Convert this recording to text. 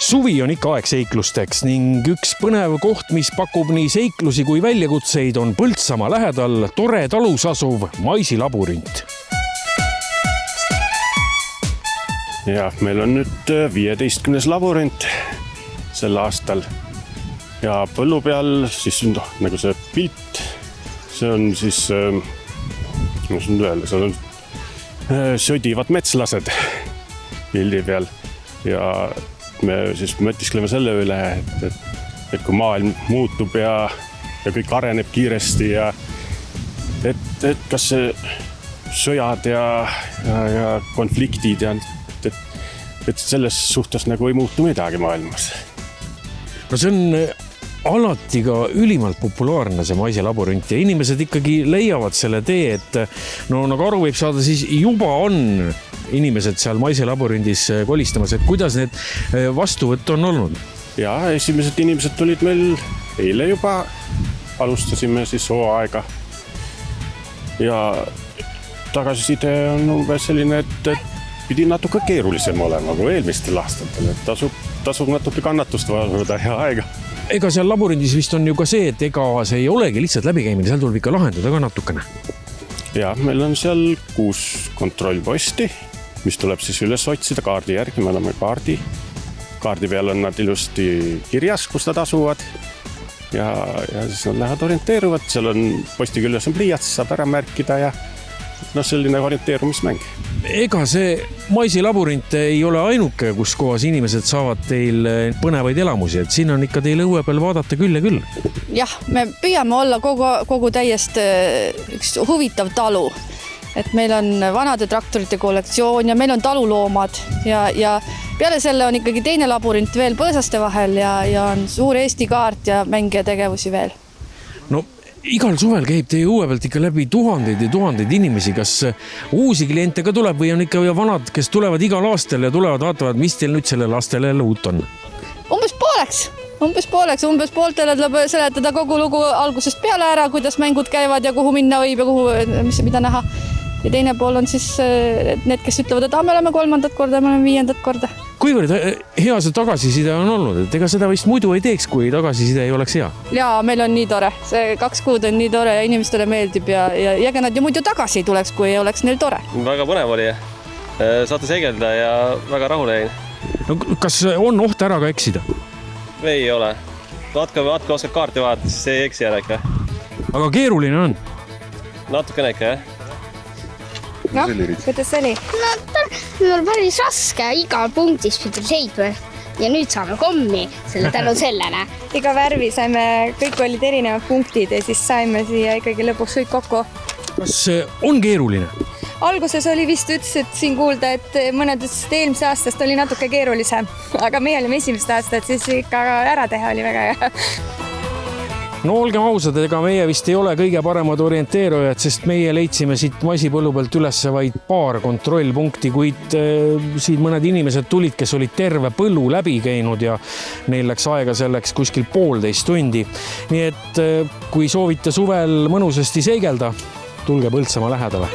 Suvi on ikka aeg seiklusteks ning üks põnev koht, mis pakub nii seiklusi kui väljakutseid, on Põltsamaa lähedal tore talus asuv maisilaborint. Ja meil on nüüd 15. laborint sel aastal ja põllu peal siis nagu see pilt, see on siis, see on sõdivad metslased pildi peal ja me siis mõtiskleme selle üle, et kui maailm muutub ja kõik areneb kiiresti ja et kas see sõjad ja konfliktid ja et selles suhtes nagu ei muutu midagi maailmas. No see on alati ka ülimalt populaarne see maisilaborint ja inimesed ikkagi leiavad selle tee, et no nagu aru võib saada, siis juba on inimesed seal maisilaborindis kolistamas, et kuidas need vastuvõtt on olnud? Ja esimesed inimesed tulid meil eile juba, alustasime siis hooaega ja tagasiside on umbes selline, et pidi natuke keerulisem olema kui eelmistel aastatel, et tasub natuke kannatust vaadata ja aega. Ega seal laborindis vist on ju ka see, et ega see ei olegi lihtsalt läbikäimine, seal tuleb ikka lahendada ka natukene. Ja meil on seal 6 kontrollposti, mis tuleb siis üles otsida kaardi järgi, me oleme kaardi peal on nad ilusti kirjas, kus nad asuvad ja siis nad lähevad orienteeruvad, seal on posti küljes on pliiats, saab ära märkida ja selline orienteerumismäng. Ega see maisilaborint ei ole ainuke, kus kohas inimesed saavad teil põnevaid elamusi, et siin on ikka teil õue peal vaadata küll ja küll. Jah, me püüame olla kogu täiesti üks huvitav talu. Et meil on vanade traktorite kollektsioon ja meil on taluloomad ja peale selle on ikkagi teine laborint veel põõsaste vahel ja on suur Eesti kaart ja mänge tegevusi veel. No igal suvel käib teie õue pealt ikka läbi tuhandeid ja tuhandeid inimesi. Kas uusi kliente ka tuleb või on ikka vanad, kes tulevad igal aastal ja tulevad vaatavad, mis teil nüüd sellel aastal jälle uut on? Umbes pooltele tuleb seletada kogu lugu algusest peale ära, kuidas mängud käivad ja kuhu minna võib ja mida näha. Ja teine pool on siis need, kes ütlevad, et me oleme 3. korda, me oleme 5. korda. Kuivõrd hea see tagasiside on olnud, et ega seda vist muidu ei teeks, kui tagasiside ei oleks hea? Jaa, meil on nii tore. See 2 kuud on nii tore ja inimestele meeldib ja ega nad ju muidu tagasi ei tuleks, kui ei oleks neil tore. Väga põnev oli. Saate segelda ja väga rahule jäin. No, kas on oht ära ka eksida? Ei ole. Vaatke oskad kaarti vaadata, siis ei eksi ära ikka. Aga keeruline on? Natukene ikka, jah. No, kuidas see oli? Meil on päris raske igal punktis pidi seisma ja nüüd saame kommi selle tänu sellele. Iga värvi saime, kõik olid erinevad punktid ja siis saime siia ikkagi lõpuks kõik kokku. Kas on keeruline? Alguses oli vist ütlesid siin kuulda, et mõnedest eelmise aastast oli natuke keerulisem, aga meie olime esimest aastat, siis ikka ära teha oli väga hea. No olgem ausad, ega meie vist ei ole kõige paremad orienteerujad, sest meie leidsime siit maisipõllu pealt üles vaid paar kontrollpunkti, kuid siin mõned inimesed tulid, kes olid terve põllu läbi käinud ja neil läks aega selleks kuskil 1,5 tundi. Nii et kui soovite suvel mõnusasti seigelda, tulge Põltsamaa lähedale.